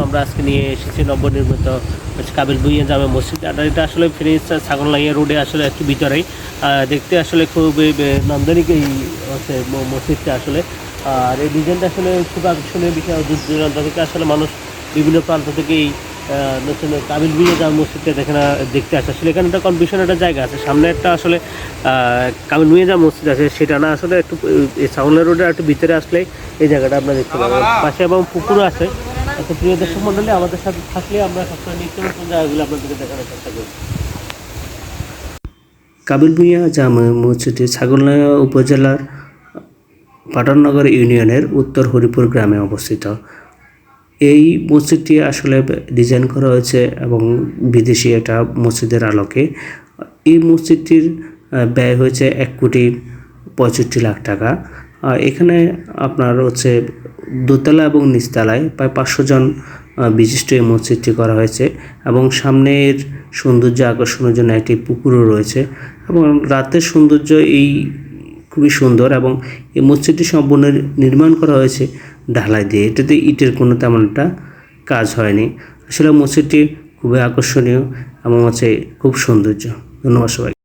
আমরা আজকে নিয়ে এসেছি নবনির্মিত কাবিল ভুঁইয়া জামে মসজিদ। আর এটা আসলে ফিনিশ ছাগলনাইয়া রোডে আসলে একটু ভিতরেই, দেখতে আসলে খুবই নান্দনিক এই হচ্ছে মসজিদটা আসলে। আর এই ডিজাইনটা আসলে খুব আকর্ষণীয় বিষয়। দূর দূরান্ত থেকে আসলে মানুষ বিভিন্ন প্রান্ত থেকে এই নতুন কাবিল ভুঁইয়া জামে মসজিদটা দেখতে আসে। আসলে এখানে একটা কনফিউশন একটা জায়গা আছে, সামনে একটা আসলে কাবিল ভুঁইয়া জামে মসজিদ আছে, সেটা না আসলে একটু ছাগলনাইয়া রোডে একটু ভিতরে আসলে এই জায়গাটা আপনারা দেখতে পাবেন। পাশে এবং পুকুরও আছে। আচ্ছা, প্রিয় দর্শক মন্ডলী, আমাদের সাথে থাকলে আমরা সবসময় নিত্য নতুন জায়গাগুলো আপনাদেরকে দেখানোর চেষ্টা করি। কাবিল ভুঁইয়া জামে মসজিদটি ছাগলনাইয়া উপজেলার পাঠাননগর ইউনিয়নের উত্তর হরিপুর গ্রামে অবস্থিত। এই মসজিদটি আসলে ডিজাইন করা হয়েছে এবং বিদেশি একটা মসজিদের আলোকে। এই মসজিদটির ব্যয় হয়েছে 1,65,00,000 টাকা। আর এখানে আপনার হচ্ছে দোতলা এবং নিচতলায় প্রায় 500 জন বিশিষ্ট এই মসজিদটি করা হয়েছে এবং সামনের সৌন্দর্য আকর্ষণের জন্য একটি পুকুরও রয়েছে এবং রাতের সৌন্দর্য এই খুবই সুন্দর। এবং এই মসজিদটি সম্পূর্ণ নির্মাণ করা হয়েছে ঢালাই দিয়ে, এটাতে ইটের কোনো তেমন একটা কাজ হয়নি। আসলে মসজিদটি খুবই আকর্ষণীয় এবং হচ্ছে খুব সৌন্দর্য। ধন্যবাদ সবাই।